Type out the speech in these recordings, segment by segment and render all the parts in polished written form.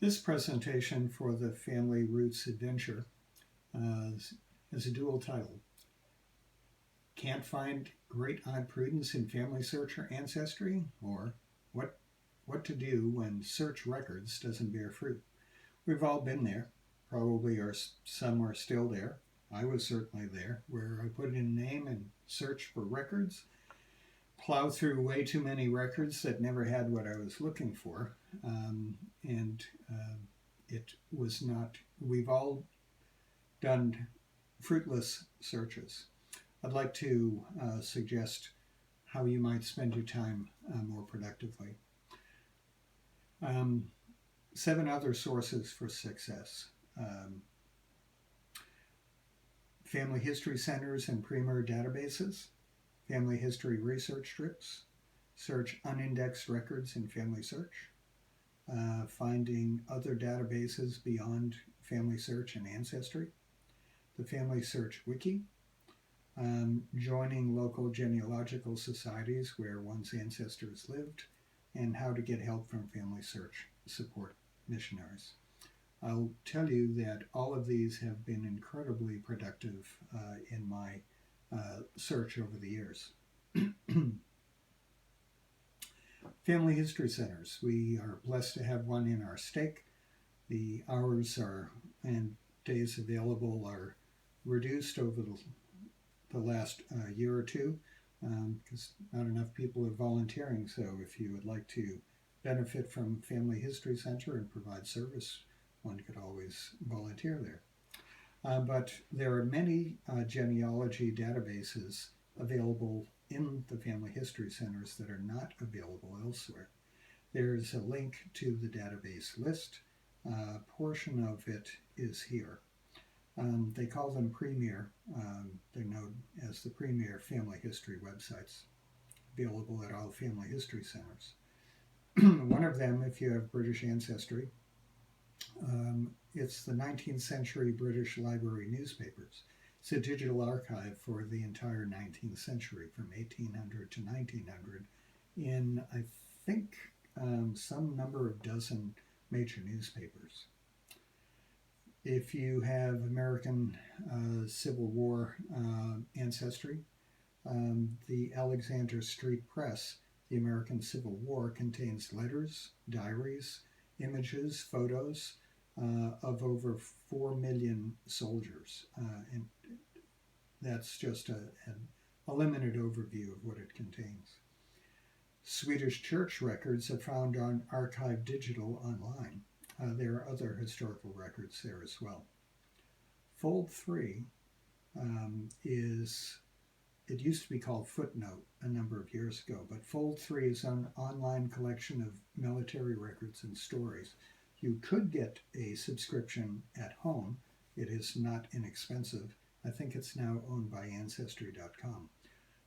This presentation for the Family Roots Adventure has a dual title. Can't find great Aunt Prudence in FamilySearch or Ancestry? Or what to do when search records doesn't bear fruit? We've all been there. Probably some are still there. I was certainly there, where I put in a name and search for records, plow through way too many records that never had what I was looking for, and it was not. We've all done fruitless searches. I'd like to suggest how you might spend your time more productively. 7 other sources for success. Family history centers and premier databases, family history research strips, search unindexed records in FamilySearch, finding other databases beyond FamilySearch and Ancestry, the FamilySearch Wiki, joining local genealogical societies where one's ancestors lived, and how to get help from FamilySearch support missionaries. I'll tell you that all of these have been incredibly productive in my search over the years. Family history centers. We are blessed to have one in our stake. The hours and days available are reduced over the last year or two because not enough people are volunteering. So if you would like to benefit from Family History Center and provide service, one could always volunteer there. But there are many genealogy databases available in the family history centers that are not available elsewhere. There's a link to the database list. A portion of it is here. They call them premier. They're known as the premier family history websites, available at all family history centers. One of them, if you have British ancestry, it's the 19th century British Library newspapers. It's a digital archive for the entire 19th century, from 1800 to 1900, in, I think, some number of dozen major newspapers. If you have American Civil War ancestry, the Alexander Street Press, the American Civil War, contains letters, diaries, images, photos of over 4 million soldiers. And that's just a limited overview of what it contains. Swedish church records are found on Archive Digital online. There are other historical records there as well. Fold 3 it used to be called Footnote a number of years ago, but Fold 3 is an online collection of military records and stories. You could get a subscription at home. It is not inexpensive. I think it's now owned by Ancestry.com,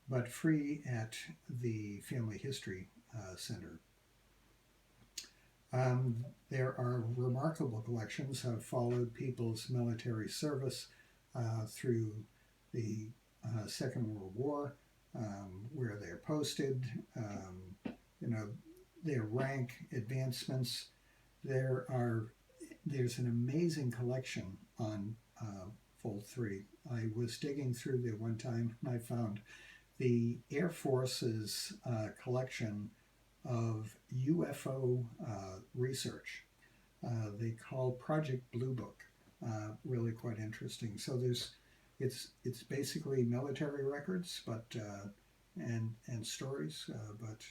but free at the Family History Center. There are remarkable collections. I've followed people's military service through the Second World War, where they're posted, their rank, advancements. There's an amazing collection on Fold 3. I was digging through there one time and I found the Air Force's collection of UFO research. They call Project Blue Book. Really quite interesting. So it's basically military records, but and stories, but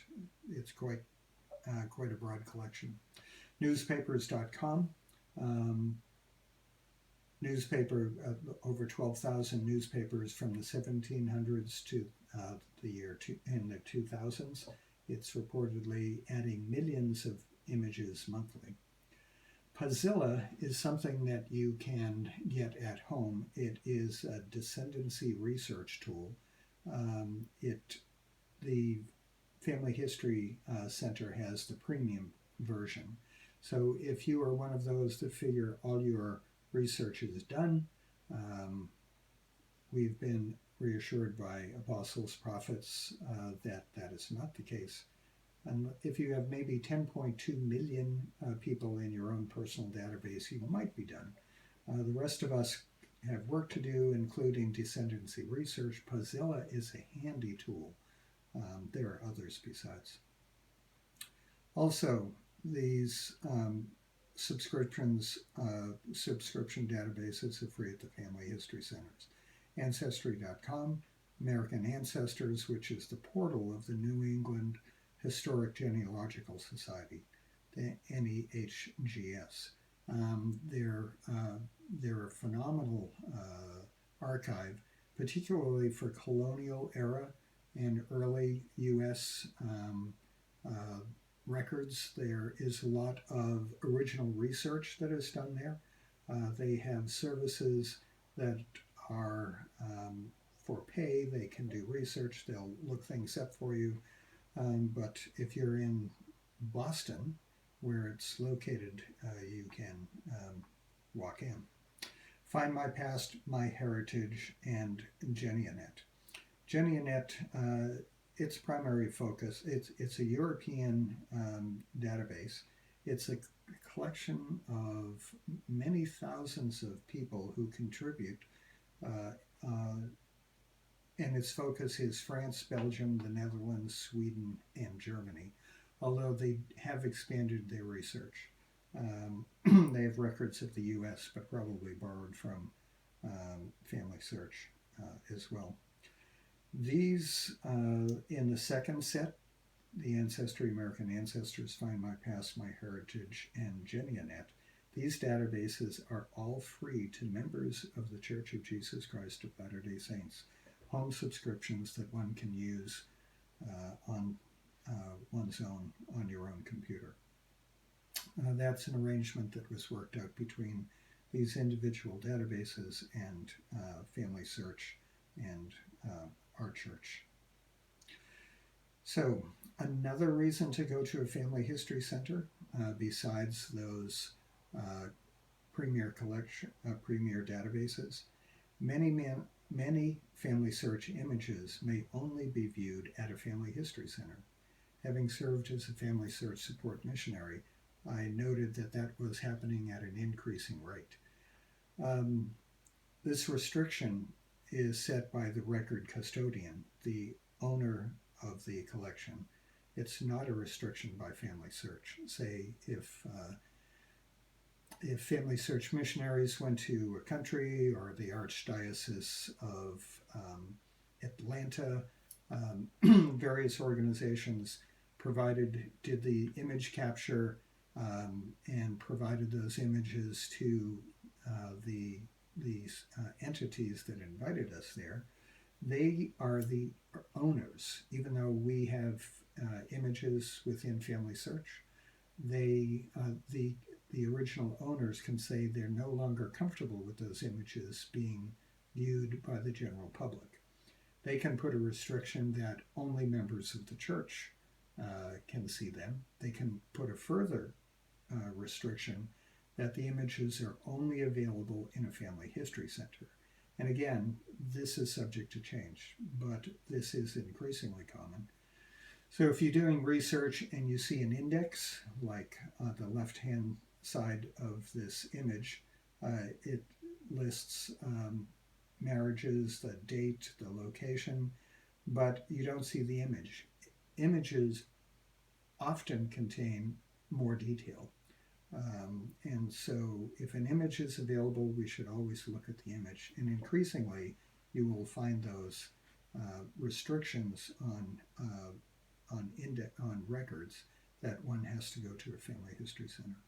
it's quite a broad collection. Newspapers.com. Over 12,000 newspapers from the 1700s to in the 2000s. It's reportedly adding millions of images monthly. Pazilla is something that you can get at home. It is a descendancy research tool. The Family History Center has the premium version. So if you are one of those that figure all your research is done, we've been reassured by apostles, prophets, that is not the case. And if you have maybe 10.2 million people in your own personal database, you might be done. The rest of us have work to do, including descendancy research. Pozilla is a handy tool. There are others besides. Also, these subscription databases are free at the Family History Centers. Ancestry.com, American Ancestors, which is the portal of the New England Historic Genealogical Society, the NEHGS. They're a phenomenal archive, particularly for colonial era and early U.S. Records. There is a lot of original research that is done there. They have services that are for pay. They can do research. They'll look things up for you. But if you're in Boston, where it's located, you can walk in. Find My Past, My Heritage, and GeniaNet. GeniaNet, its primary focus, it's a European database. It's a collection of many thousands of people who contribute, and its focus is France, Belgium, the Netherlands, Sweden, and Germany, although they have expanded their research. They have records of the U.S., but probably borrowed from FamilySearch as well. These, in the second set, the Ancestry, American Ancestors, Find My Past, My Heritage, and GeniaNet, these databases are all free to members of the Church of Jesus Christ of Latter-day Saints, home subscriptions that one can use on one's own, on your own computer. That's an arrangement that was worked out between these individual databases and FamilySearch and our church. So another reason to go to a family history center, besides those premier databases, many FamilySearch images may only be viewed at a family history center. Having served as a FamilySearch support missionary, I noted that that was happening at an increasing rate. This restriction is set by the record custodian, the owner of the collection. It's not a restriction by FamilySearch. Say if FamilySearch missionaries went to a country, or the Archdiocese of Atlanta, various organizations did the image capture and provided those images to these entities that invited us there. They are the owners. Even though we have images within FamilySearch, the original owners can say they're no longer comfortable with those images being viewed by the general public. They can put a restriction that only members of the church can see them. They can put a further restriction that the images are only available in a family history center. And again, this is subject to change, but this is increasingly common. So if you're doing research and you see an index, like the left-hand side of this image, it lists marriages, the date, the location, but you don't see the image. Images often contain more detail. And so if an image is available, we should always look at the image. And increasingly, you will find those restrictions on records that one has to go to a family history center.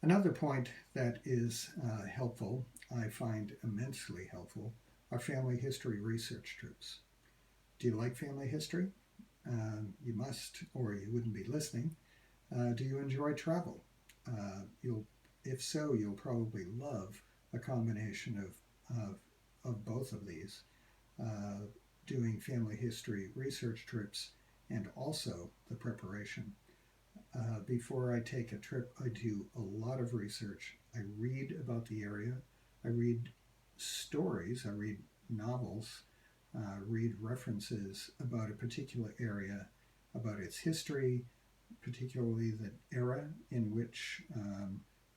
Another point that is helpful, I find immensely helpful, are family history research trips. Do you like family history? You must, or you wouldn't be listening. Do you enjoy travel? If so, you'll probably love a combination of both of these, doing family history research trips and also the preparation. Before I take a trip, I do a lot of research. I read about the area. I read stories. I read novels. Read references about a particular area, about its history, particularly the era in which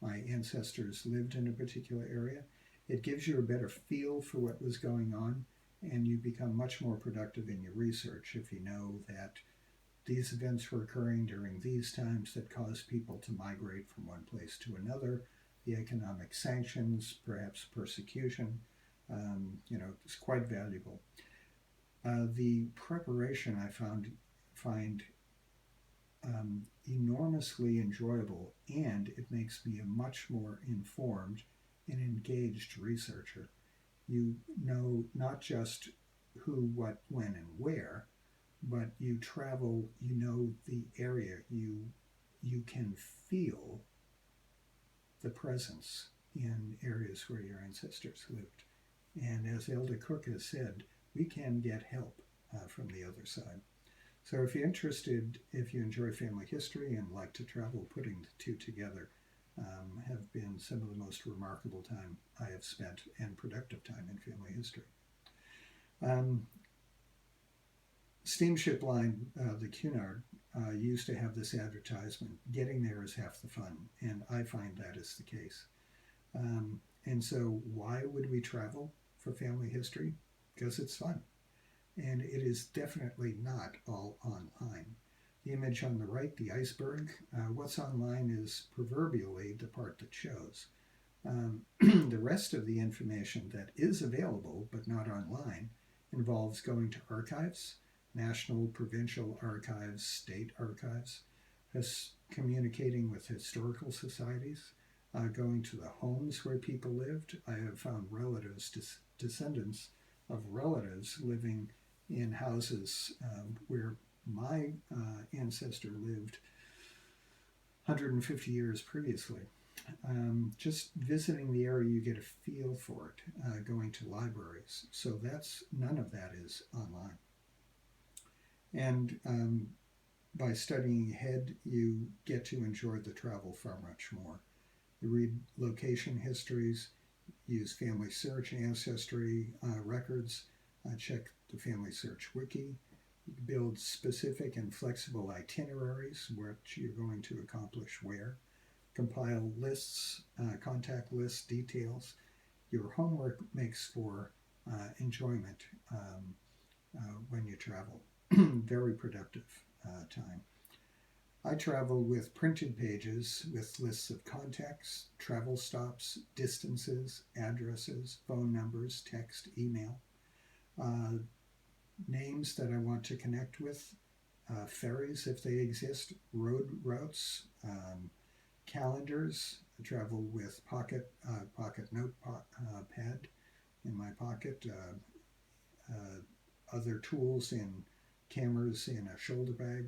my ancestors lived in a particular area. It gives you a better feel for what was going on, and you become much more productive in your research if you know that these events were occurring during these times that caused people to migrate from one place to another, the economic sanctions, perhaps persecution. It's quite valuable. The preparation I find enormously enjoyable, and it makes me a much more informed and engaged researcher. You know not just who, what, when, and where, but you travel, you know the area, you can feel the presence in areas where your ancestors lived. And as Elder Cook has said, we can get help from the other side. So if you're interested, if you enjoy family history and like to travel, putting the two together have been some of the most remarkable time I have spent, and productive time in family history. Steamship line, the Cunard, used to have this advertisement, getting there is half the fun, and I find that is the case. And so why would we travel for family history? Because it's fun. And it is definitely not all online. The image on the right, the iceberg, what's online is proverbially the part that shows. The rest of the information that is available but not online involves going to archives, national, provincial archives, state archives, communicating with historical societies, going to the homes where people lived. I have found relatives, descendants of relatives living in houses where my ancestor lived 150 years previously. Just visiting the area, you get a feel for it, going to libraries. So none of that is online. And by studying ahead, you get to enjoy the travel far much more. You read location histories, use FamilySearch, Ancestry records, check the FamilySearch Wiki, build specific and flexible itineraries, what you're going to accomplish where, compile lists, contact list details. Your homework makes for enjoyment when you travel. Very productive time. I travel with printed pages with lists of contacts, travel stops, distances, addresses, phone numbers, text, email, names that I want to connect with, ferries if they exist, road routes, calendars. I travel with pocket notepad in my pocket, other tools in cameras in a shoulder bag.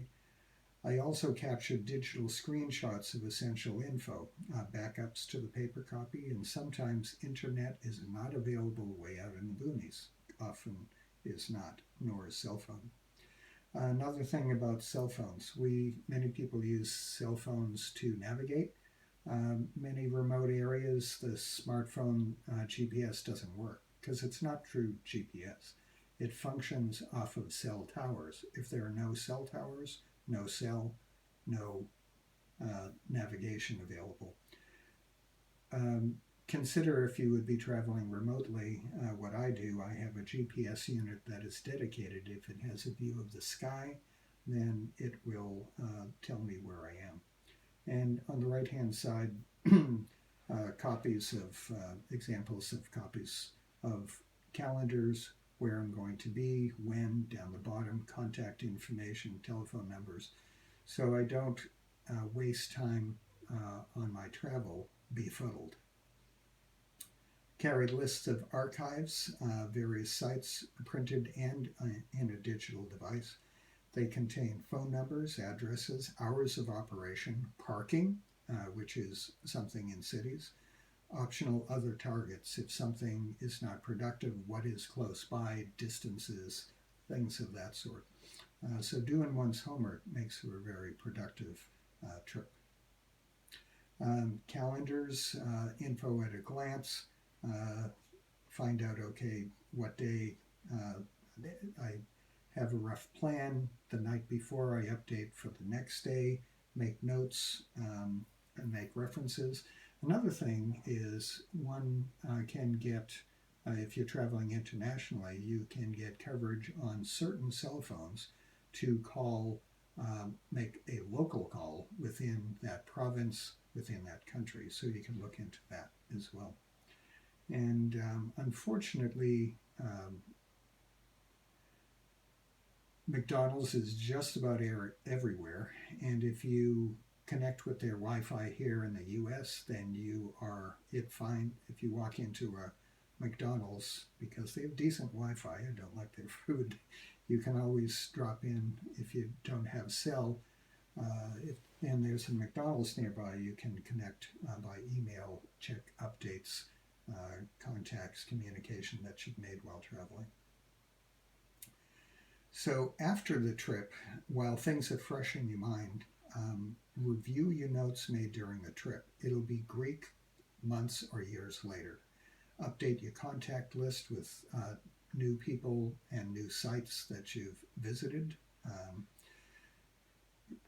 I also captured digital screenshots of essential info, backups to the paper copy, and sometimes internet is not available way out in the boonies. Often is not, nor is cell phone. Another thing about cell phones, many people use cell phones to navigate. Many remote areas, the smartphone GPS doesn't work because it's not true GPS. It functions off of cell towers. If there are no cell towers, no cell, no navigation available. Consider if you would be traveling remotely, what I do. I have a GPS unit that is dedicated. If it has a view of the sky, then it will tell me where I am. And on the right-hand side, copies of examples of copies of calendars, where I'm going to be, when, down the bottom, contact information, telephone numbers, so I don't waste time on my travel befuddled. Carry lists of archives, various sites, printed and in a digital device. They contain phone numbers, addresses, hours of operation, parking, which is something in cities, optional other targets. If something is not productive, what is close by, distances, things of that sort. So doing one's homework makes for a very productive trip. Calendars, info at a glance, find out, okay, what day I have a rough plan the night before I update for the next day, make notes, and make references. Another thing is one can get, if you're traveling internationally, you can get coverage on certain cell phones to call, make a local call within that province, within that country. So you can look into that as well. And unfortunately, McDonald's is just about everywhere. And if you connect with their Wi-Fi here in the US, then you are fine. If you walk into a McDonald's, because they have decent Wi-Fi, I don't like their food, you can always drop in if you don't have cell. And there's a McDonald's nearby, you can connect by email, check updates, contacts, communication that you've made while traveling. So after the trip, while things are fresh in your mind, review your notes made during the trip. It'll be Greek months or years later. Update your contact list with new people and new sites that you've visited.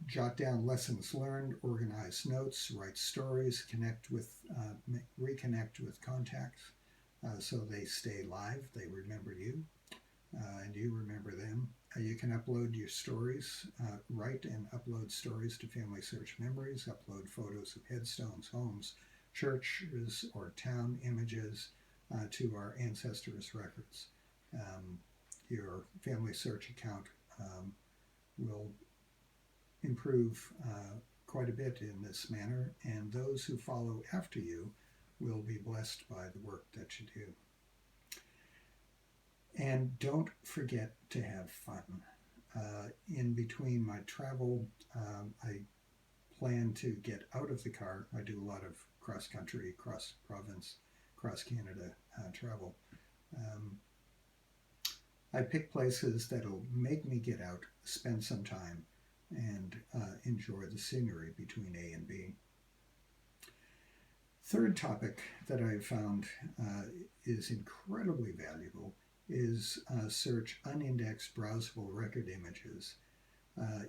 Jot down lessons learned, organize notes, write stories, reconnect with contacts so they stay live, they remember you, and you remember them. You can upload your stories, write and upload stories to FamilySearch Memories, upload photos of headstones, homes, churches, or town images to our Ancestry's records. Your FamilySearch account will improve quite a bit in this manner, and those who follow after you will be blessed by the work that you do. And don't forget to have fun. In between my travel, I plan to get out of the car. I do a lot of cross-country, cross-province, cross-Canada travel. I pick places that'll make me get out, spend some time, and enjoy the scenery between A and B. Third topic that I've found is incredibly valuable is search unindexed browsable record images.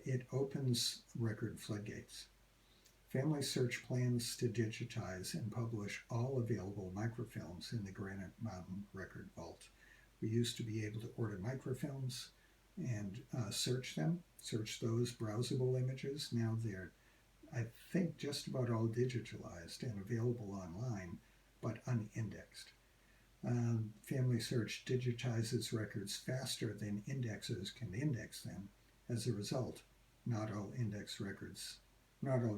It opens record floodgates. FamilySearch plans to digitize and publish all available microfilms in the Granite Mountain Record Vault. We used to be able to order microfilms and search those browsable images. Now they're, I think, just about all digitalized and available online, but unindexed. FamilySearch digitizes records faster than indexers can index them. As a result, not all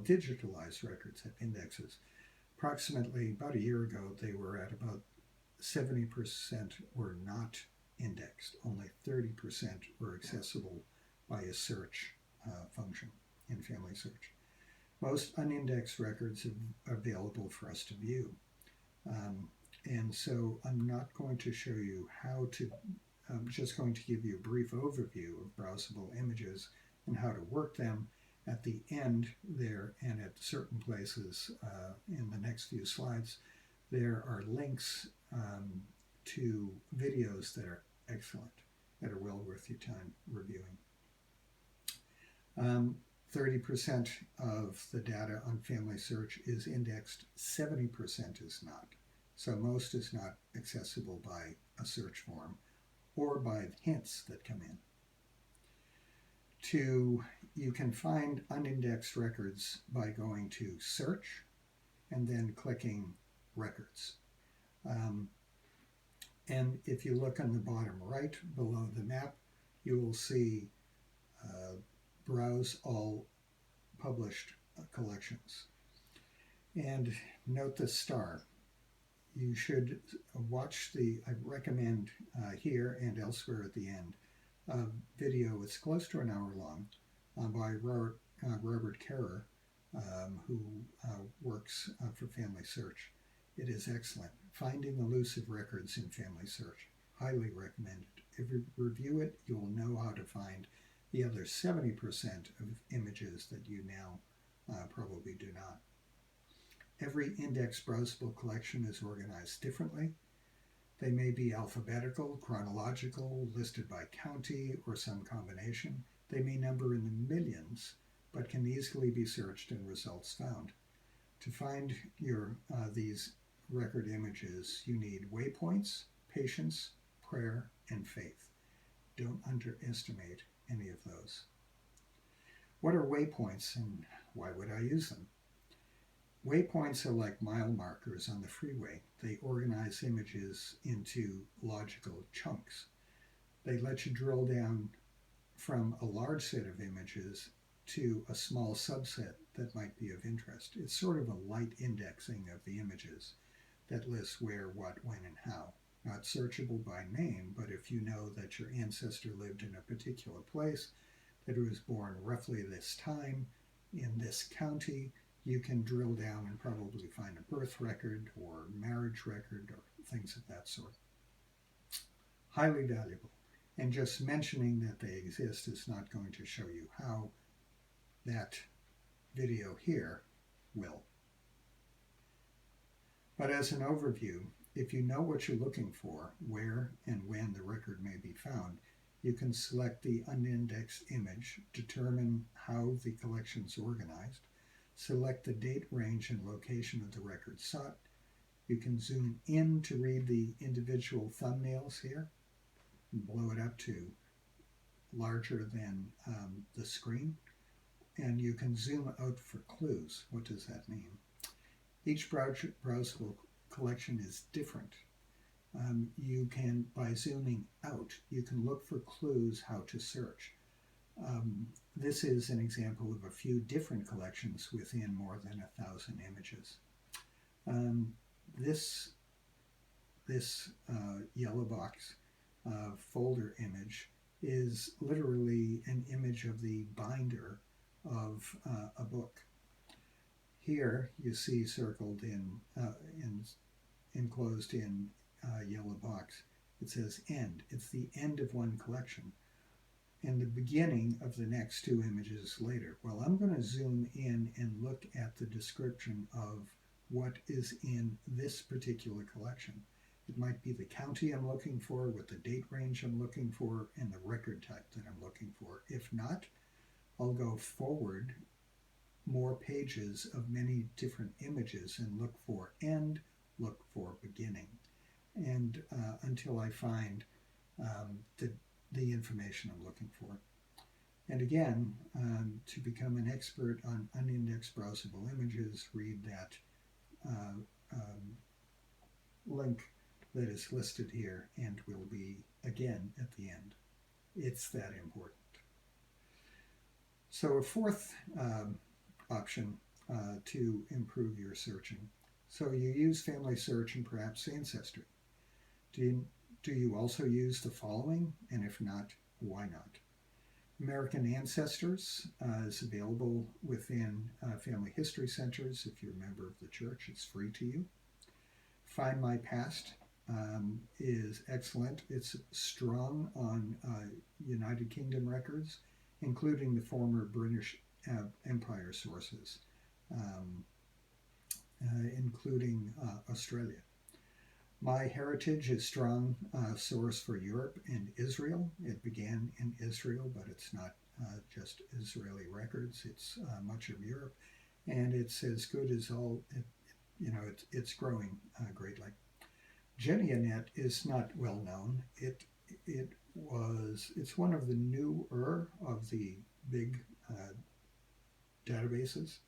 digitalized records have indexes. Approximately about a year ago, they were at about 70% were not indexed. Only 30% were accessible by a search function in FamilySearch. Most unindexed records are available for us to view. And so I'm not going to show you how to, I'm just going to give you a brief overview of browsable images and how to work them. At the end there and at certain places in the next few slides, there are links to videos that are excellent, that are well worth your time reviewing. 30% of the data on FamilySearch is indexed, 70% is not. So most is not accessible by a search form or by hints that come in. You can find unindexed records by going to search and then clicking records. And if you look on the bottom right below the map, you will see browse all published collections. And note the star. You should watch I recommend here and elsewhere at the end, a video. It's close to an hour long by Robert Kerrer, who works for FamilySearch. It is excellent. Finding elusive records in FamilySearch. Highly recommended. If you review it, you'll know how to find the other 70% of images that you now probably do not. Every index browsable collection is organized differently. They may be alphabetical, chronological, listed by county, or some combination. They may number in the millions, but can easily be searched and results found. To find these record images, you need waypoints, patience, prayer, and faith. Don't underestimate any of those. What are waypoints and why would I use them? Waypoints are like mile markers on the freeway. They organize images into logical chunks. They let you drill down from a large set of images to a small subset that might be of interest. It's sort of a light indexing of the images that lists where, what, when, and how. Not searchable by name, but if you know that your ancestor lived in a particular place, that he was born roughly this time in this county, you can drill down and probably find a birth record or marriage record or things of that sort. Highly valuable. And just mentioning that they exist is not going to show you how. That video here will. But as an overview, if you know what you're looking for, where and when the record may be found, you can select the unindexed image, determine how the collection is organized, select the date range and location of the record sought. You can zoom in to read the individual thumbnails here, and blow it up to larger than the screen. And you can zoom out for clues. What does that mean? Each browsable collection is different. You can, by zooming out, you can look for clues how to search. This is an example of a few different collections within more than 1,000 images. This yellow box folder image is literally an image of the binder of a book. Here you see circled enclosed in yellow box, it says end. It's the end of one collection and the beginning of the next two images later. Well, I'm going to zoom in and look at the description of what is in this particular collection. It might be the county I'm looking for, with the date range I'm looking for, and the record type that I'm looking for. If not, I'll go forward more pages of many different images and look for end, look for beginning, and until I find the information I'm looking for. And again, to become an expert on unindexed browsable images, read that link that is listed here and will be again at the end. It's that important. So a fourth option to improve your searching. So you use FamilySearch and perhaps Ancestry. Do you also use the following? And if not, why not? American Ancestors is available within family history centers. If you're a member of the church, it's free to you. Find My Past is excellent. It's strong on United Kingdom records, including the former British Empire sources, including Australia. My Heritage is strong source for Europe and Israel. It began in Israel, but it's not just Israeli records. It's much of Europe, and it's as good as all. It's growing greatly. GeniaNet is not well known. It's one of the newer of the big databases.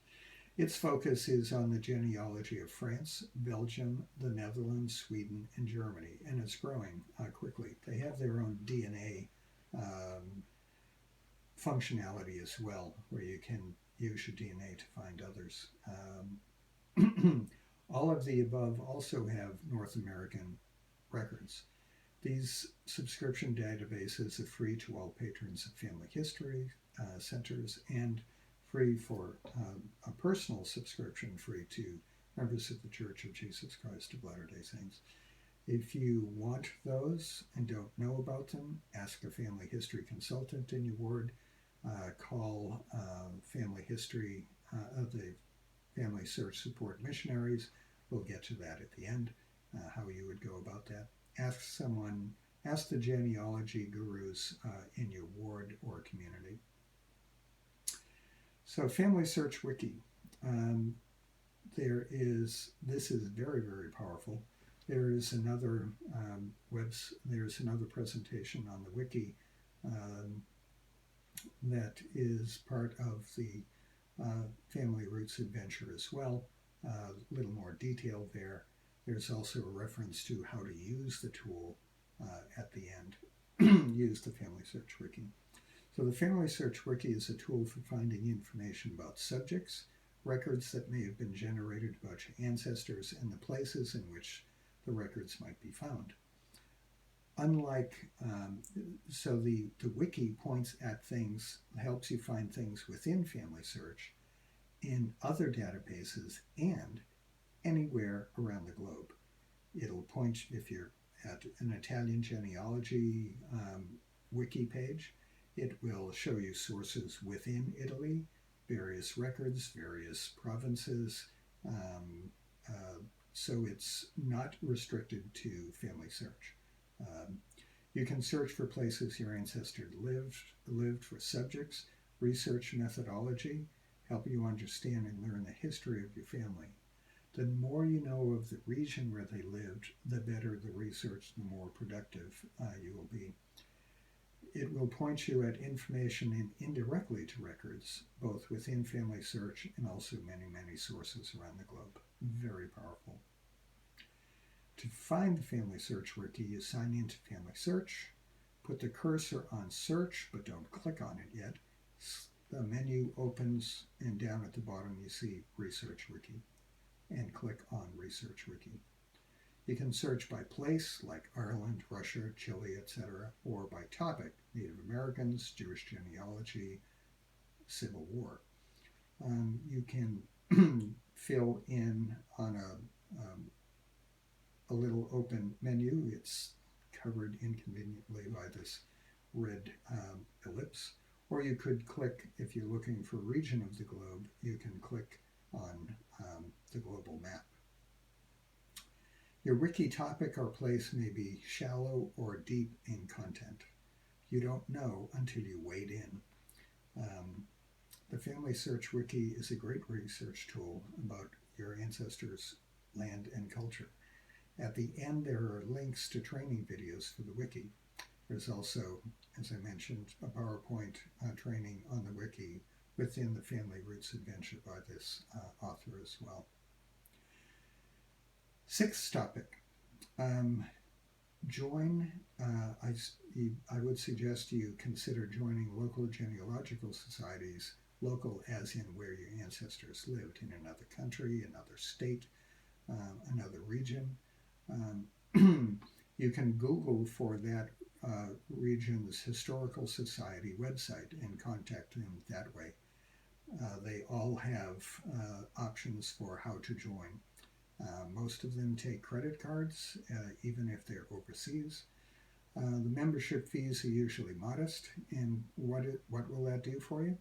Its focus is on the genealogy of France, Belgium, the Netherlands, Sweden, and Germany, and it's growing quickly. They have their own DNA functionality as well, where you can use your DNA to find others. All of the above also have North American records. These subscription databases are free to all patrons of family history centers and free for a personal subscription, free to members of the Church of Jesus Christ of Latter-day Saints. If you want those and don't know about them, ask a family history consultant in your ward. Call family history of the FamilySearch support missionaries. We'll get to that at the end, how you would go about that. ask the genealogy gurus in your ward or community. So FamilySearch Wiki. This is very, very powerful. There's another presentation on the Wiki that is part of the Family Roots Adventure as well. A little more detail there. There's also a reference to how to use the tool at the end. Use the FamilySearch Wiki. So the FamilySearch Wiki is a tool for finding information about subjects, records that may have been generated about your ancestors, and the places in which the records might be found. So the Wiki points at things, helps you find things within FamilySearch, in other databases, and anywhere around the globe. It'll point, if you're at an Italian genealogy Wiki page, it will show you sources within Italy, various records, various provinces. So it's not restricted to FamilySearch. You can search for places your ancestors lived for subjects, research methodology, help you understand and learn the history of your family. The more you know of the region where they lived, the better the research, the more productive you will be. It will point you at information and indirectly to records, both within FamilySearch and also many, many sources around the globe. Very powerful. To find the FamilySearch Wiki, you sign into FamilySearch, put the cursor on search, but don't click on it yet. The menu opens, and down at the bottom you see Research Wiki, and click on Research Wiki. You can search by place, like Ireland, Russia, Chile, etc., or by topic, Native Americans, Jewish genealogy, Civil War. You can fill in on a little open menu. It's covered inconveniently by this red ellipse. Or you could click, if you're looking for a region of the globe, you can click on the global map. Your wiki topic or place may be shallow or deep in content. You don't know until you wade in. The FamilySearch Wiki is a great research tool about your ancestors' land and culture. At the end, there are links to training videos for the wiki. There's also, as I mentioned, a PowerPoint training on the wiki within the Family Roots Adventure by this author as well. Sixth topic, I would suggest you consider joining local genealogical societies, local as in where your ancestors lived, in another country, another state, another region. You can Google for that region's historical society website and contact them that way. They all have options for how to join. Most of them take credit cards, even if they're overseas. The membership fees are usually modest, and what will that do for you?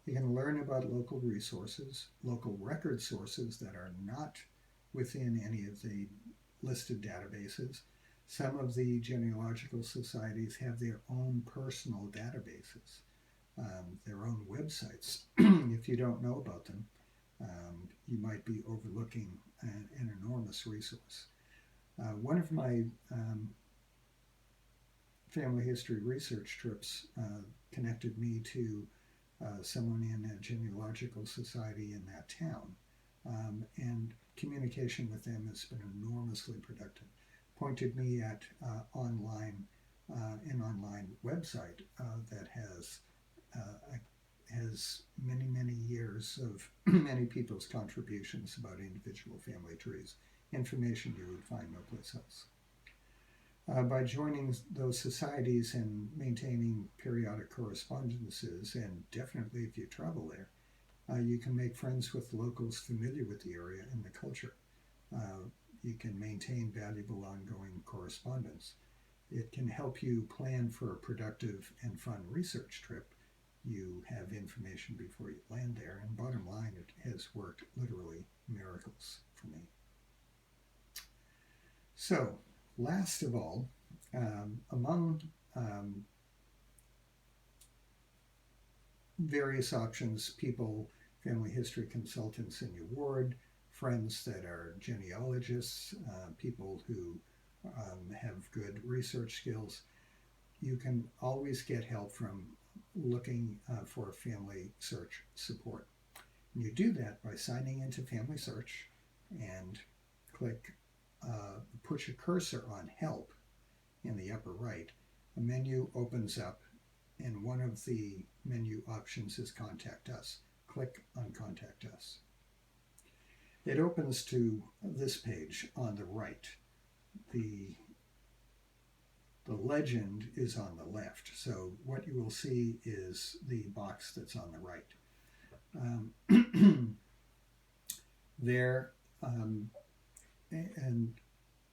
You can learn about local resources, local record sources that are not within any of the listed databases. Some of the genealogical societies have their own personal databases, their own websites. If you don't know about them, you might be overlooking an enormous resource. One of my family history research trips connected me to someone in a genealogical society in that town, and communication with them has been enormously productive. Pointed me at an online website that has many, many years of many people's contributions about individual family trees, information you would find no place else. By joining those societies and maintaining periodic correspondences, and definitely if you travel there, you can make friends with locals familiar with the area and the culture. You can maintain valuable ongoing correspondence. It can help you plan for a productive and fun research trip. You have information before you land there, and bottom line, it has worked literally miracles for me. So, Last of all, among various options, people, family history consultants in your ward, friends that are genealogists, people who have good research skills, you can always get help from looking for family search support. And you do that by signing into FamilySearch and push a cursor on Help in the upper right. A menu opens up, and one of the menu options is Contact Us. Click on Contact Us. It opens to this page on the right. The legend is on the left, so what you will see is the box that's on the right. And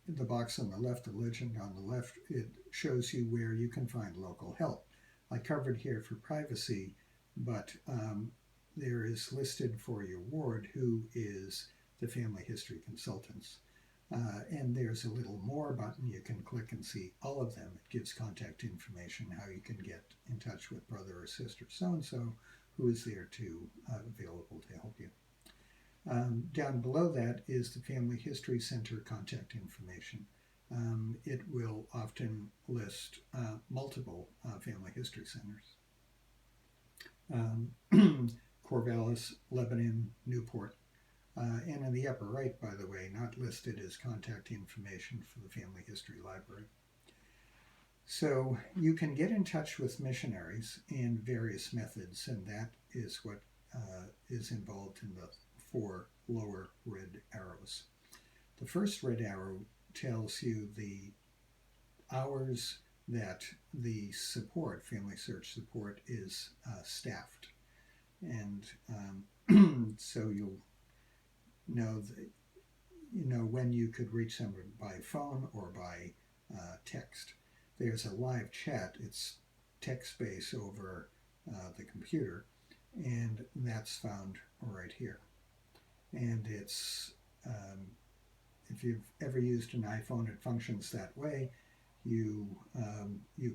the box on the left, the legend on the left, it shows you where you can find local help. I covered here for privacy, but there is listed for your ward who is the family history consultants. And there's a little more button. You can click and see all of them. It gives contact information, how you can get in touch with brother or sister so-and-so who is there to available to help you. Down below that is the Family History Center contact information. It will often list multiple family history centers. Corvallis, Lebanon, Newport. And in the upper right, by the way, not listed as contact information for the Family History Library. So you can get in touch with missionaries in various methods, and that is what is involved in the 4 lower red arrows. The first red arrow tells you the hours that the support, family search support, is staffed. And so you'll know when you could reach someone by phone or by text. There's a live chat. It's text-based over the computer, and that's found right here. And it's if you've ever used an iPhone, it functions that way. You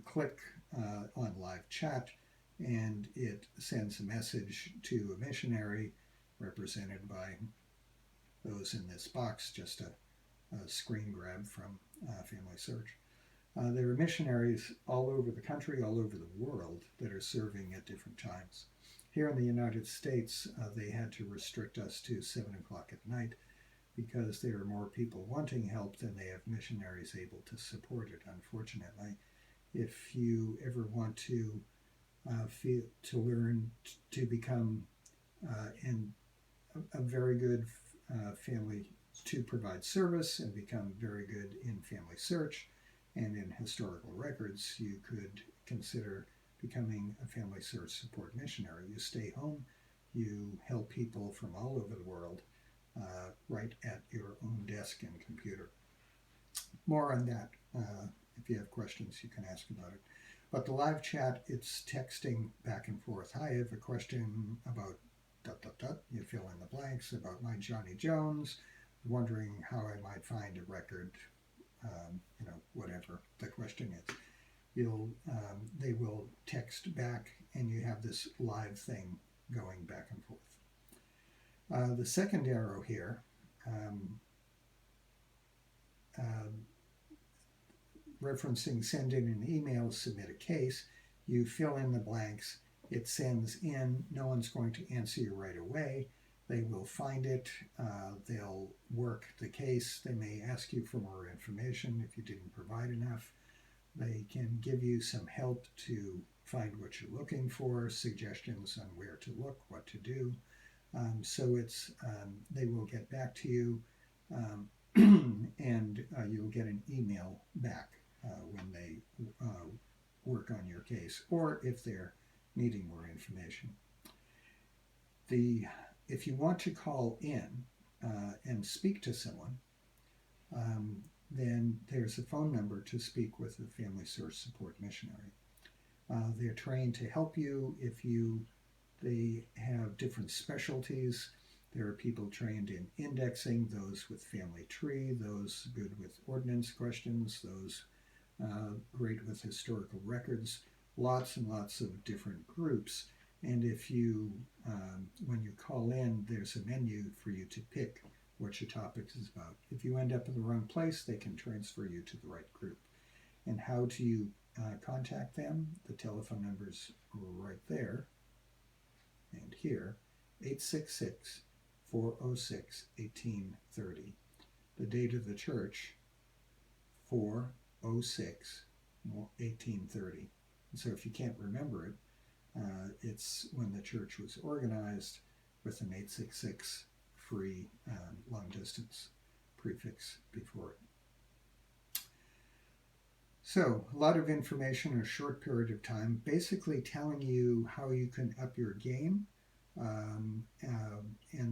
click on live chat, and it sends a message to a missionary represented by those in this box, just a screen grab from FamilySearch. There are missionaries all over the country, all over the world, that are serving at different times. Here in the United States, they had to restrict us to 7 o'clock at night because there are more people wanting help than they have missionaries able to support it, unfortunately. If you ever want to learn to become a very good family, to provide service and become very good in family search and in historical records, you could consider becoming a family search support missionary. You stay home, you help people from all over the world right at your own desk and computer. More on that. If you have questions, you can ask about it. But the live chat, it's texting back and forth. Hi, I have a question about ... You fill in the blanks about my Johnny Jones, wondering how I might find a record, whatever the question is. They will text back, and you have this live thing going back and forth. The second arrow here, referencing send in an email, submit a case, you fill in the blanks. It sends in. No one's going to answer you right away. They will find it. They'll work the case. They may ask you for more information if you didn't provide enough. They can give you some help to find what you're looking for, suggestions on where to look, what to do. So they will get back to you, and you'll get an email back when they work on your case, or if they're needing more information. If you want to call in and speak to someone, then there's a phone number to speak with a family search support missionary. They're trained to help you. They have different specialties. There are people trained in indexing, those with family tree, those good with ordinance questions, those great with historical records, lots and lots of different groups. And if you, when you call in, there's a menu for you to pick what your topic is about. If you end up in the wrong place, they can transfer you to the right group. And how do you contact them? The telephone number's right there and here, 866-406-1830. The date of the church, 4/06/1830. And so if you can't remember it, it's when the church was organized with an 866 free long distance prefix before it. So a lot of information in a short period of time, basically telling you how you can up your game. And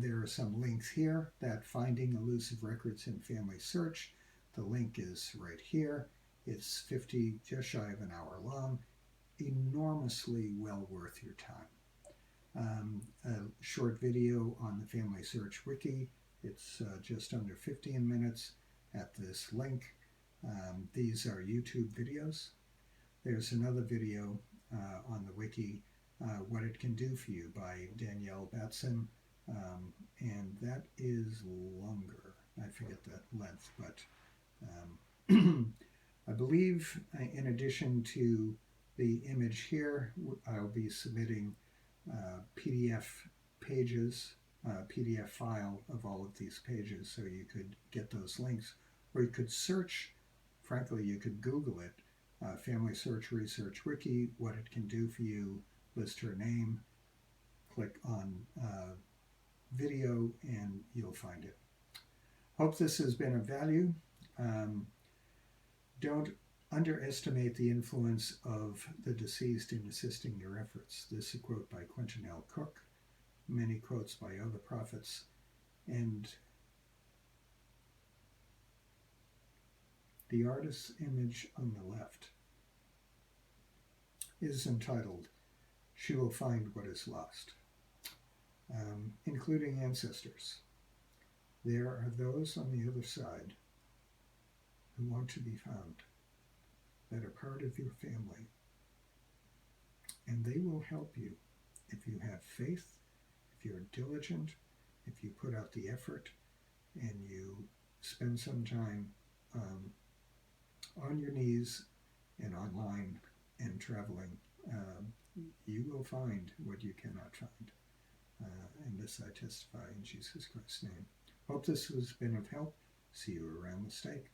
there are some links here that Finding Elusive Records in FamilySearch. The link is right here. It's just shy of an hour long. Enormously well worth your time. A short video on the FamilySearch Wiki. It's just under 15 minutes at this link. These are YouTube videos. There's another video on the Wiki, What It Can Do For You by Danielle Batson, and that is longer. I forget that length, but I believe in addition to the image here, I'll be submitting PDF pages, PDF file of all of these pages, so you could get those links, or you could search. Frankly, you could Google it, FamilySearch Research Wiki, What It Can Do For You, list her name, click on video, and you'll find it. Hope this has been of value. Don't underestimate the influence of the deceased in assisting your efforts. This is a quote by Quentin L. Cook, many quotes by other prophets, and the artist's image on the left is entitled, She Will Find What Is Lost, including ancestors. There are those on the other side who want to be found, that are part of your family, and they will help you if you have faith, if you're diligent, if you put out the effort, and you spend some time on your knees and online and traveling. You will find what you cannot find. And this I testify in Jesus Christ's name. Hope this has been of help. See you around the stake.